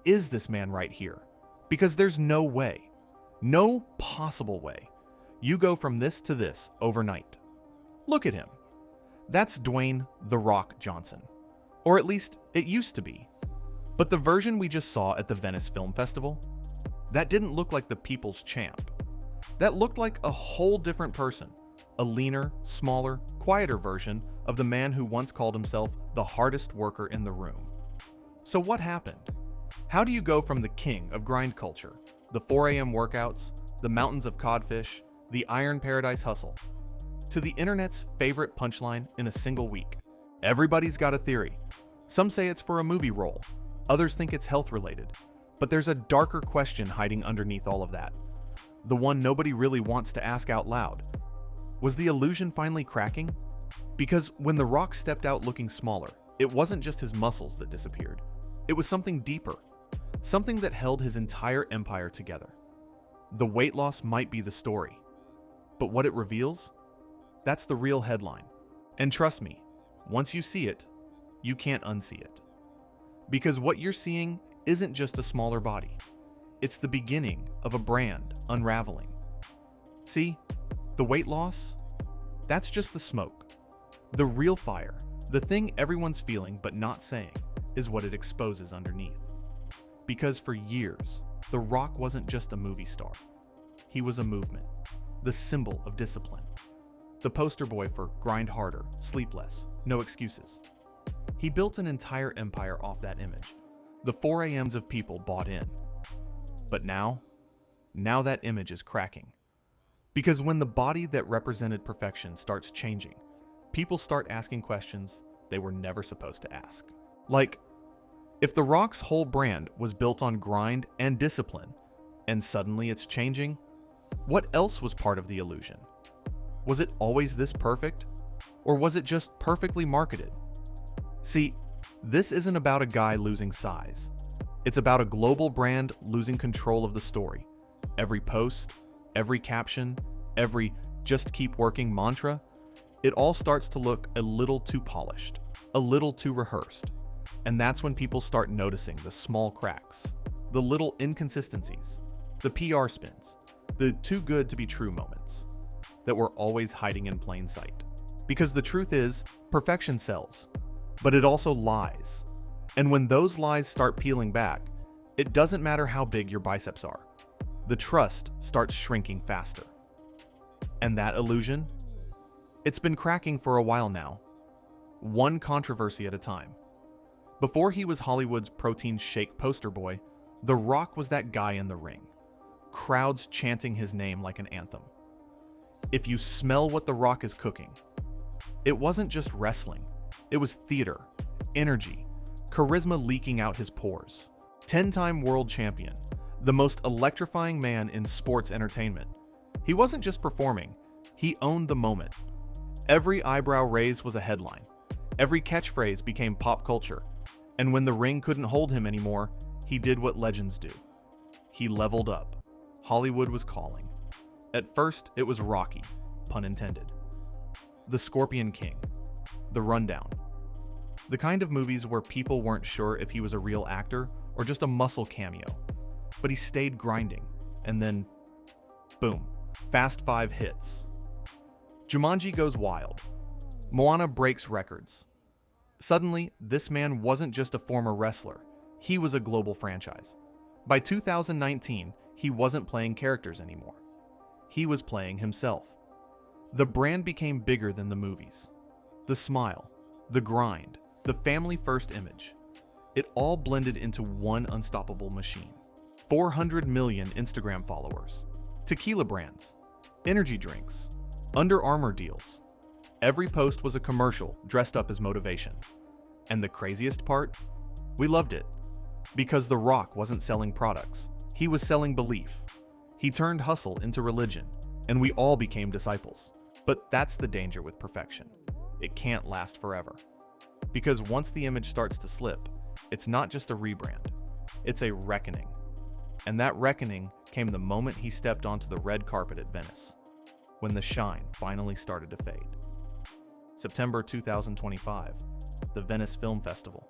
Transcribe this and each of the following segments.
is this man right here? Because there's no way, no possible way, you go from this to this overnight. Look at him. That's Dwayne "The Rock" Johnson. Or at least it used to be. But the version we just saw at the Venice Film Festival, that didn't look like the people's champ. That looked like a whole different person. A leaner, smaller, quieter version of the man who once called himself the hardest worker in the room. So what happened? How do you go from the king of grind culture, the 4 a.m. workouts, the mountains of codfish, the Iron Paradise hustle, to the internet's favorite punchline in a single week? Everybody's got a theory. Some say it's for a movie role, others think it's health related, but there's a darker question hiding underneath all of that. The one nobody really wants to ask out loud. Was the illusion finally cracking? Because when The Rock stepped out looking smaller, it wasn't just his muscles that disappeared. It was something deeper, something that held his entire empire together. The weight loss might be the story, but what it reveals? That's the real headline. And trust me, once you see it, you can't unsee it. Because what you're seeing isn't just a smaller body. It's the beginning of a brand unraveling. See, the weight loss? That's just the smoke. The real fire, the thing everyone's feeling but not saying, is what it exposes underneath. Because for years, The Rock wasn't just a movie star. He was a movement, the symbol of discipline, the poster boy for grind harder, sleep less, no excuses. He built an entire empire off that image. The 4 a.m.s of people bought in. But now that image is cracking. Because when the body that represented perfection starts changing, people start asking questions they were never supposed to ask. Like, if The Rock's whole brand was built on grind and discipline, and suddenly it's changing, what else was part of the illusion? Was it always this perfect? Or was it just perfectly marketed? See, this isn't about a guy losing size. It's about a global brand losing control of the story. Every post, every caption, every "just keep working" mantra, it all starts to look a little too polished, a little too rehearsed. And that's when people start noticing the small cracks, the little inconsistencies, the PR spins, the too good to be true moments that were always hiding in plain sight. Because the truth is, perfection sells, but it also lies. And when those lies start peeling back, it doesn't matter how big your biceps are. The trust starts shrinking faster. And that illusion? It's been cracking for a while now. One controversy at a time. Before he was Hollywood's protein shake poster boy, The Rock was that guy in the ring. Crowds chanting his name like an anthem. If you smell what The Rock is cooking, it wasn't just wrestling. It was theater, energy, charisma leaking out his pores. 10-time world champion, the most electrifying man in sports entertainment. He wasn't just performing, he owned the moment. Every eyebrow raise was a headline. Every catchphrase became pop culture. And when the ring couldn't hold him anymore, he did what legends do. He leveled up. Hollywood was calling. At first, it was Rocky, pun intended. The Scorpion King. The Rundown. The kind of movies where people weren't sure if he was a real actor or just a muscle cameo. But he stayed grinding, and then, boom, Fast 5 hits. Jumanji goes wild. Moana breaks records. Suddenly, this man wasn't just a former wrestler, he was a global franchise. By 2019, he wasn't playing characters anymore. He was playing himself. The brand became bigger than the movies. The smile, the grind, the family-first image. It all blended into one unstoppable machine. 400 million Instagram followers, tequila brands, energy drinks, Under Armour deals. Every post was a commercial dressed up as motivation. And the craziest part? We loved it. Because The Rock wasn't selling products. He was selling belief. He turned hustle into religion, and we all became disciples. But that's the danger with perfection. It can't last forever. Because once the image starts to slip, it's not just a rebrand. It's a reckoning. And that reckoning came the moment he stepped onto the red carpet at Venice, when the shine finally started to fade. September 2025, the Venice Film Festival.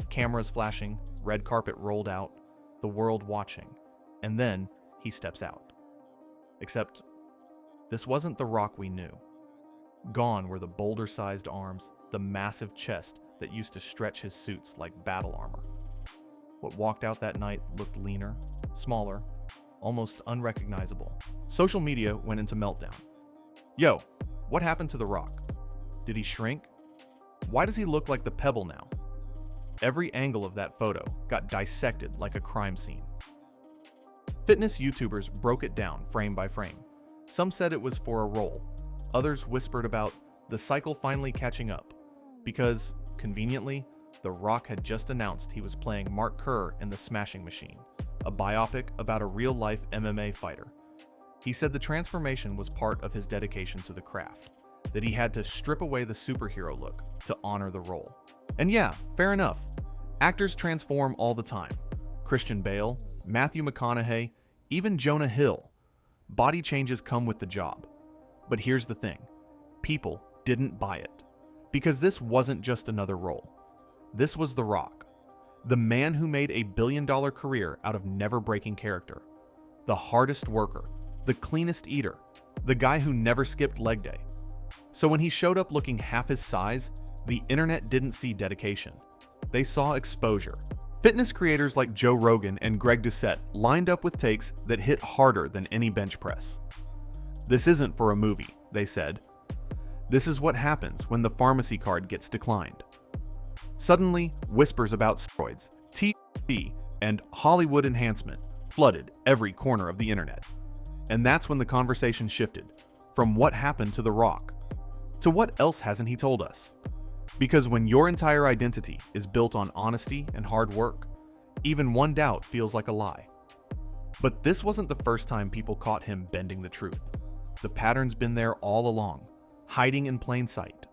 Cameras flashing, red carpet rolled out, the world watching, and then he steps out. Except, this wasn't the Rock we knew. Gone were the boulder-sized arms, the massive chest that used to stretch his suits like battle armor. What walked out that night looked leaner, smaller, almost unrecognizable. Social media went into meltdown. Yo, what happened to The Rock? Did he shrink? Why does he look like the Pebble now? Every angle of that photo got dissected like a crime scene. Fitness YouTubers broke it down frame by frame. Some said it was for a role. Others whispered about the cycle finally catching up, because, conveniently, The Rock had just announced he was playing Mark Kerr in The Smashing Machine, a biopic about a real-life MMA fighter. He said the transformation was part of his dedication to the craft, that he had to strip away the superhero look to honor the role. And yeah, fair enough. Actors transform all the time. Christian Bale, Matthew McConaughey, even Jonah Hill. Body changes come with the job. But here's the thing. People didn't buy it. Because this wasn't just another role. This was The Rock. The man who made a billion-dollar career out of never-breaking character. The hardest worker. The cleanest eater. The guy who never skipped leg day. So when he showed up looking half his size, the internet didn't see dedication. They saw exposure. Fitness creators like Joe Rogan and Greg Doucette lined up with takes that hit harder than any bench press. This isn't for a movie, they said. This is what happens when the pharmacy card gets declined. Suddenly, whispers about steroids, THC, and Hollywood enhancement flooded every corner of the internet. And that's when the conversation shifted from what happened to The Rock to what else hasn't he told us? Because when your entire identity is built on honesty and hard work, even one doubt feels like a lie. But this wasn't the first time people caught him bending the truth. The pattern's been there all along, hiding in plain sight.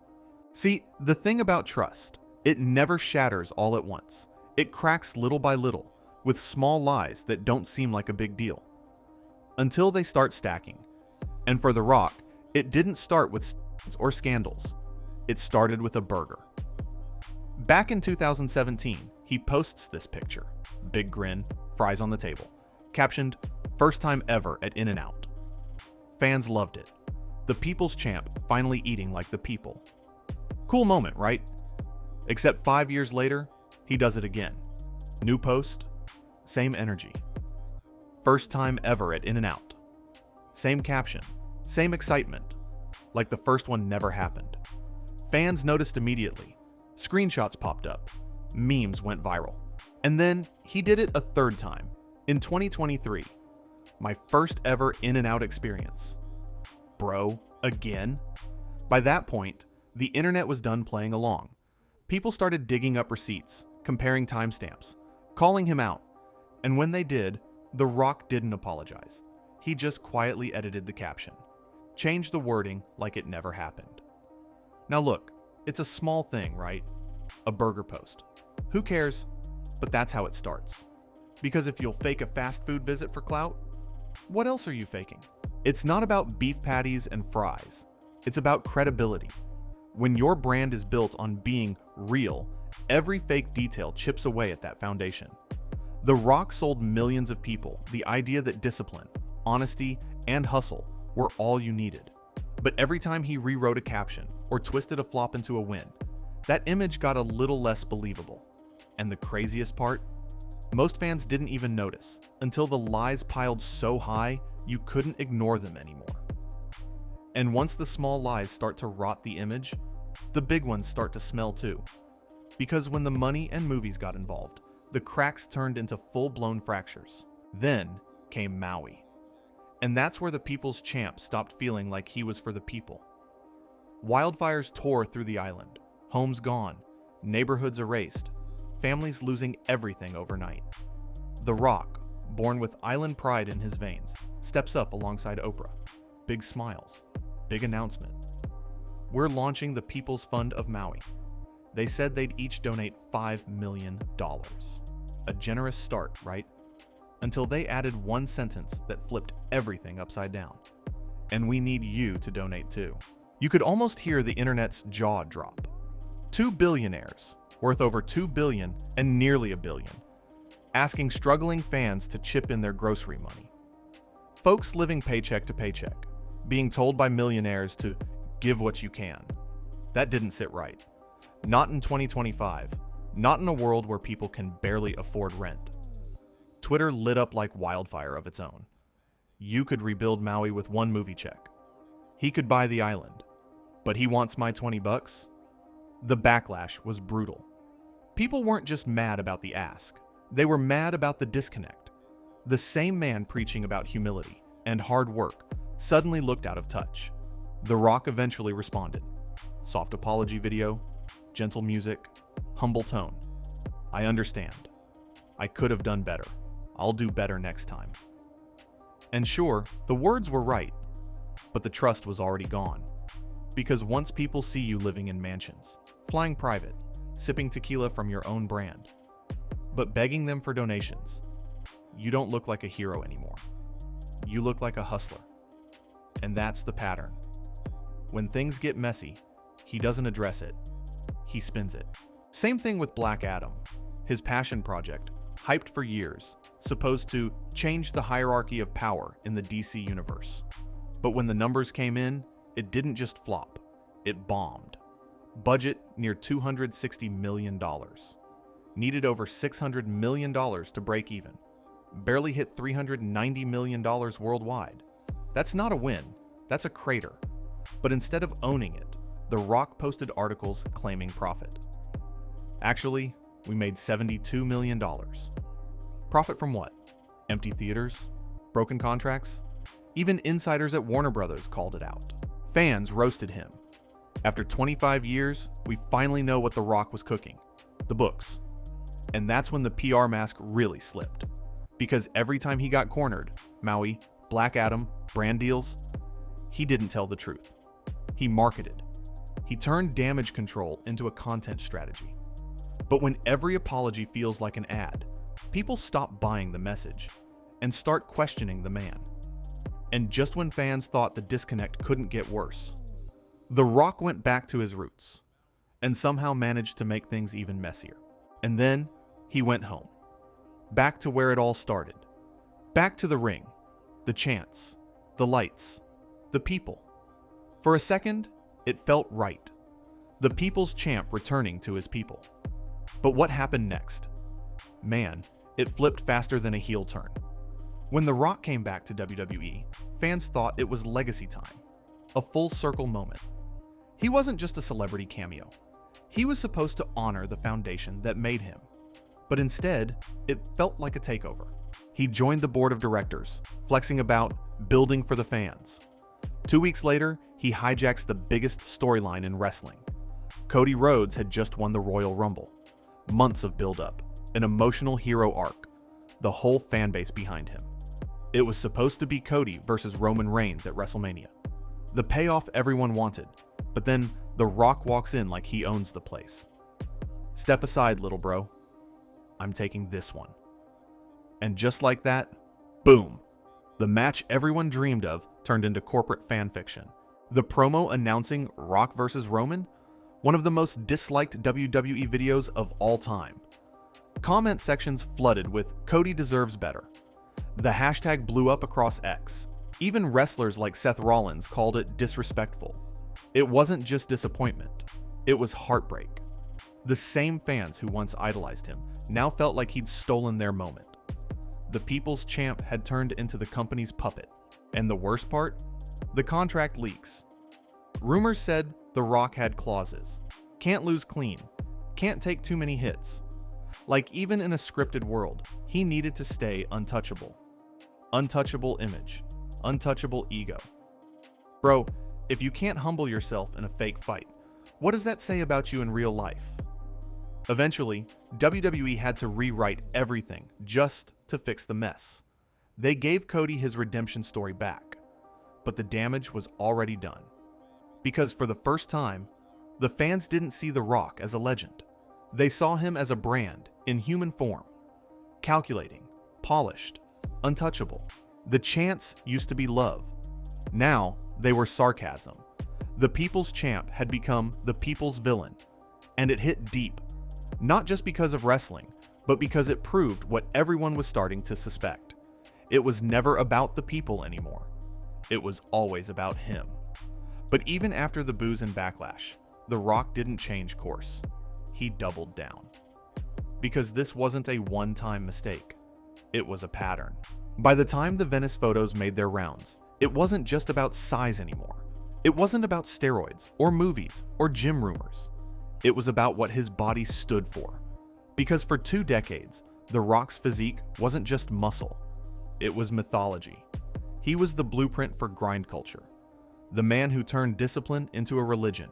See, the thing about trust, it never shatters all at once. It cracks little by little, with small lies that don't seem like a big deal. Until they start stacking. And for The Rock, it didn't start with or scandals. It started with a burger. Back in 2017, he posts this picture, big grin, fries on the table, captioned, "First time ever at In-N-Out." Fans loved it. The people's champ finally eating like the people. Cool moment, right? Except 5 years later, he does it again. New post, same energy. First time ever at In-N-Out. Same caption, same excitement, like the first one never happened. Fans noticed immediately. Screenshots popped up. Memes went viral. And then he did it a third time, in 2023. My first ever In-N-Out experience. Bro, again? By that point, the internet was done playing along. People started digging up receipts, comparing timestamps, calling him out. And when they did, The Rock didn't apologize. He just quietly edited the caption. Changed the wording like it never happened. Now look, it's a small thing, right? A burger post. Who cares? But that's how it starts. Because if you'll fake a fast food visit for clout, what else are you faking? It's not about beef patties and fries. It's about credibility. When your brand is built on being real, every fake detail chips away at that foundation. The Rock sold millions of people the idea that discipline, honesty, and hustle were all you needed. But every time he rewrote a caption or twisted a flop into a win, that image got a little less believable. And the craziest part? Most fans didn't even notice until the lies piled so high you couldn't ignore them anymore. And once the small lies start to rot the image, the big ones start to smell too. Because when the money and movies got involved, the cracks turned into full-blown fractures. Then came Maui. And that's where the people's champ stopped feeling like he was for the people. Wildfires tore through the island, homes gone, neighborhoods erased, families losing everything overnight. The Rock, born with island pride in his veins, steps up alongside Oprah. Big smiles, big announcement. We're launching the People's Fund of Maui. They said they'd each donate $5 million. A generous start, right? Until they added one sentence that flipped everything upside down. And we need you to donate too. You could almost hear the internet's jaw drop. Two billionaires, worth over $2 billion and nearly $1 billion. asking struggling fans to chip in their grocery money. Folks living paycheck to paycheck, being told by millionaires to give what you can. That didn't sit right. Not in 2025. Not in a world where people can barely afford rent. Twitter lit up like wildfire of its own. You could rebuild Maui with one movie check. He could buy the island. But he wants my $20? The backlash was brutal. People weren't just mad about the ask. They were mad about the disconnect. The same man preaching about humility and hard work suddenly looked out of touch. The Rock eventually responded. Soft apology video, gentle music, humble tone. I understand. I could have done better. I'll do better next time. And sure, the words were right, but the trust was already gone. Because once people see you living in mansions, flying private, sipping tequila from your own brand, but begging them for donations, you don't look like a hero anymore. You look like a hustler. And that's the pattern. When things get messy, he doesn't address it. He spins it. Same thing with Black Adam, his passion project, hyped for years, supposed to change the hierarchy of power in the DC universe. But when the numbers came in, it didn't just flop, it bombed. Budget near $260 million. Needed over $600 million to break even. Barely hit $390 million worldwide. That's not a win, that's a crater. But instead of owning it, The Rock posted articles claiming profit. Actually, we made $72 million. Profit from what? Empty theaters? Broken contracts? Even insiders at Warner Brothers called it out. Fans roasted him. After 25 years, we finally know what The Rock was cooking. The books. And that's when the PR mask really slipped. Because every time he got cornered, Maui, Black Adam, brand deals, he didn't tell the truth. He marketed. He turned damage control into a content strategy. But when every apology feels like an ad, people stop buying the message and start questioning the man. And just when fans thought the disconnect couldn't get worse, The Rock went back to his roots and somehow managed to make things even messier. And then he went home. Back to where it all started. Back to the ring, the chants, the lights, the people. For a second, it felt right. The people's champ returning to his people. But what happened next? Man, it flipped faster than a heel turn. When The Rock came back to WWE, fans thought it was legacy time, a full circle moment. He wasn't just a celebrity cameo. He was supposed to honor the foundation that made him. But instead, it felt like a takeover. He joined the board of directors, flexing about building for the fans. 2 weeks later, he hijacks the biggest storyline in wrestling. Cody Rhodes had just won the Royal Rumble. Months of build-up, an emotional hero arc, the whole fan base behind him. It was supposed to be Cody versus Roman Reigns at WrestleMania. The payoff everyone wanted, but then The Rock walks in like he owns the place. Step aside, little bro. I'm taking this one. And just like that, boom! The match everyone dreamed of turned into corporate fan fiction. The promo announcing Rock versus Roman? One of the most disliked WWE videos of all time. Comment sections flooded with "Cody deserves better." The hashtag blew up across X. Even wrestlers like Seth Rollins called it disrespectful. It wasn't just disappointment, it was heartbreak. The same fans who once idolized him now felt like he'd stolen their moment. The people's champ had turned into the company's puppet. And the worst part? The contract leaks. Rumors said The Rock had clauses. Can't lose clean. Can't take too many hits. Like even in a scripted world, he needed to stay untouchable. Untouchable image. Untouchable ego. Bro, if you can't humble yourself in a fake fight, what does that say about you in real life? Eventually, WWE had to rewrite everything just to fix the mess. They gave Cody his redemption story back, but the damage was already done. Because for the first time, the fans didn't see The Rock as a legend. They saw him as a brand in human form, calculating, polished, untouchable. The chants used to be love. Now they were sarcasm. The people's champ had become the people's villain, and it hit deep, not just because of wrestling, but because it proved what everyone was starting to suspect. It was never about the people anymore. It was always about him. But even after the boos and backlash, The Rock didn't change course. He doubled down. Because this wasn't a one-time mistake. It was a pattern. By the time the Venice photos made their rounds, it wasn't just about size anymore. It wasn't about steroids, or movies, or gym rumors. It was about what his body stood for. Because for 2 decades, The Rock's physique wasn't just muscle. It was mythology. He was the blueprint for grind culture. The man who turned discipline into a religion.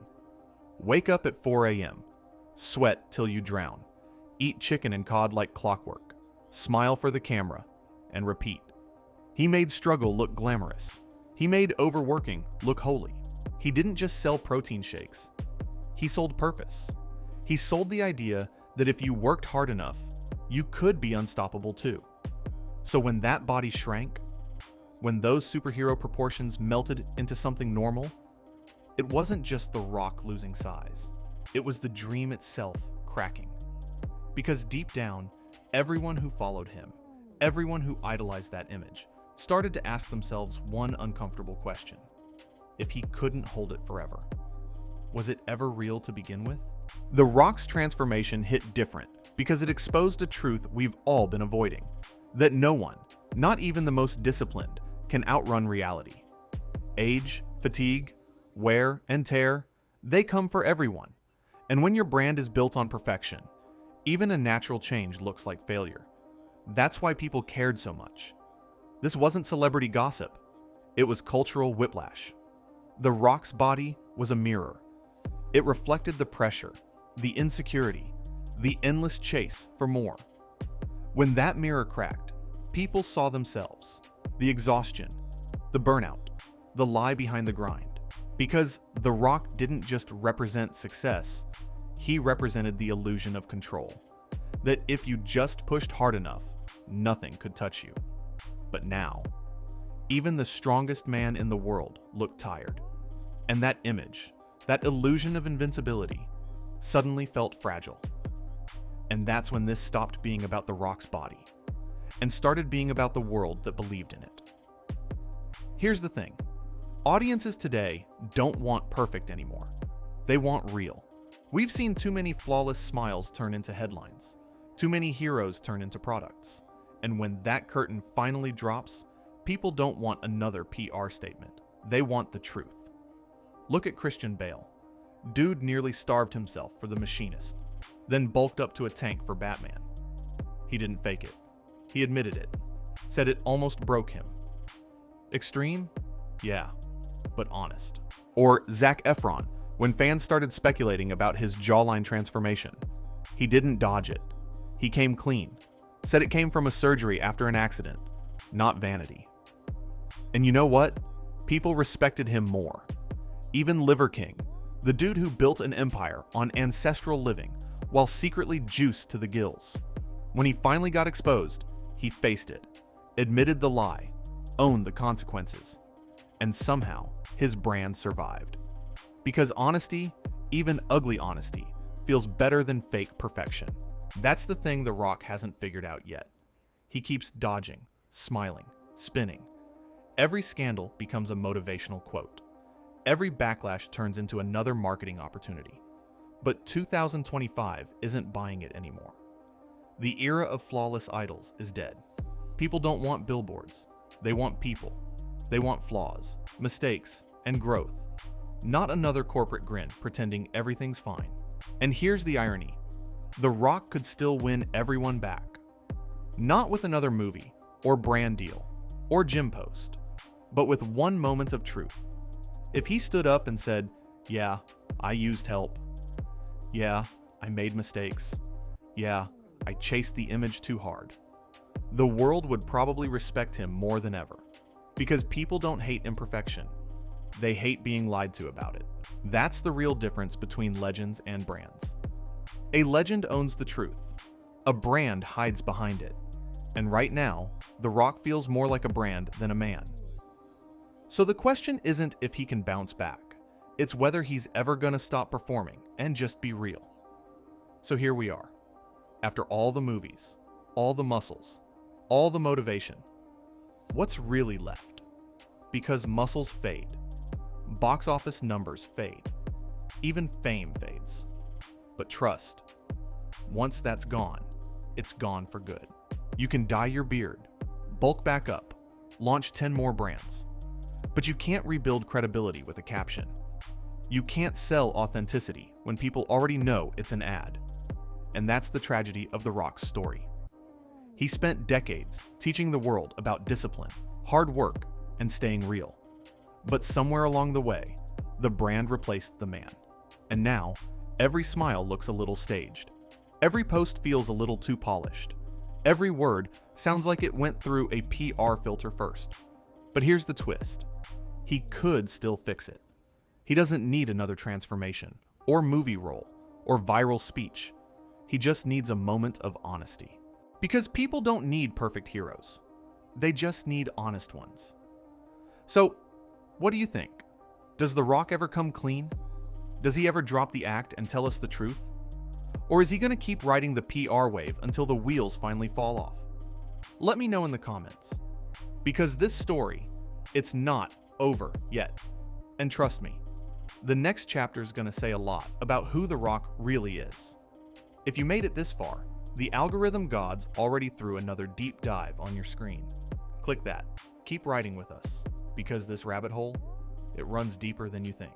Wake up at 4 a.m., sweat till you drown, eat chicken and cod like clockwork, smile for the camera, and repeat. He made struggle look glamorous. He made overworking look holy. He didn't just sell protein shakes. He sold purpose. He sold the idea that if you worked hard enough, you could be unstoppable too. So when that body shrank, when those superhero proportions melted into something normal, it wasn't just The Rock losing size. It was the dream itself cracking. Because deep down, everyone who followed him, everyone who idolized that image, started to ask themselves one uncomfortable question. If he couldn't hold it forever, was it ever real to begin with? The Rock's transformation hit different because it exposed a truth we've all been avoiding. That no one, not even the most disciplined, can outrun reality. Age, fatigue, wear, and tear, they come for everyone. And when your brand is built on perfection, even a natural change looks like failure. That's why people cared so much. This wasn't celebrity gossip. It was cultural whiplash. The Rock's body was a mirror. It reflected the pressure, the insecurity, the endless chase for more. When that mirror cracked, people saw themselves, the exhaustion, the burnout, the lie behind the grind. Because The Rock didn't just represent success, he represented the illusion of control. That if you just pushed hard enough, nothing could touch you. But now, even the strongest man in the world looked tired. And that image, that illusion of invincibility, suddenly felt fragile. And that's when this stopped being about The Rock's body and started being about the world that believed in it. Here's the thing. Audiences today don't want perfect anymore. They want real. We've seen too many flawless smiles turn into headlines, too many heroes turn into products. And when that curtain finally drops, people don't want another PR statement. They want the truth. Look at Christian Bale. Dude nearly starved himself for The Machinist, then bulked up to a tank for Batman. He didn't fake it. He admitted it. Said it almost broke him. Extreme? Yeah, but honest. Or Zac Efron, when fans started speculating about his jawline transformation. He didn't dodge it. He came clean. Said it came from a surgery after an accident, not vanity. And you know what? People respected him more. Even Liver King, the dude who built an empire on ancestral living while secretly juiced to the gills. When he finally got exposed, he faced it, admitted the lie, owned the consequences, and somehow his brand survived. Because honesty, even ugly honesty, feels better than fake perfection. That's the thing The Rock hasn't figured out yet. He keeps dodging, smiling, spinning. Every scandal becomes a motivational quote. Every backlash turns into another marketing opportunity. But 2025 isn't buying it anymore. The era of flawless idols is dead. People don't want billboards. They want people. They want flaws, mistakes, and growth. Not another corporate grin pretending everything's fine. And here's the irony. The Rock could still win everyone back. Not with another movie, or brand deal, or gym post, but with one moment of truth. If he stood up and said, "Yeah, I used help. Yeah, I made mistakes. Yeah, I chased the image too hard," the world would probably respect him more than ever. Because people don't hate imperfection. They hate being lied to about it. That's the real difference between legends and brands. A legend owns the truth. A brand hides behind it. And right now, The Rock feels more like a brand than a man. So the question isn't if he can bounce back. It's whether he's ever gonna stop performing and just be real. So here we are. After all the movies, all the muscles, all the motivation. What's really left? Because muscles fade, box office numbers fade, even fame fades. But trust, once that's gone, it's gone for good. You can dye your beard, bulk back up, launch 10 more brands. But you can't rebuild credibility with a caption. You can't sell authenticity when people already know it's an ad. And that's the tragedy of The Rock's story. He spent decades teaching the world about discipline, hard work, and staying real. But somewhere along the way, the brand replaced the man. And now, every smile looks a little staged. Every post feels a little too polished. Every word sounds like it went through a PR filter first. But here's the twist. He could still fix it. He doesn't need another transformation, or movie role, or viral speech. He just needs a moment of honesty. Because people don't need perfect heroes. They just need honest ones. So, what do you think? Does The Rock ever come clean? Does he ever drop the act and tell us the truth? Or is he going to keep riding the PR wave until the wheels finally fall off? Let me know in the comments. Because this story, it's not over yet. And trust me, the next chapter is going to say a lot about who The Rock really is. If you made it this far, the algorithm gods already threw another deep dive on your screen. Click that. Keep riding with us, because this rabbit hole, it runs deeper than you think.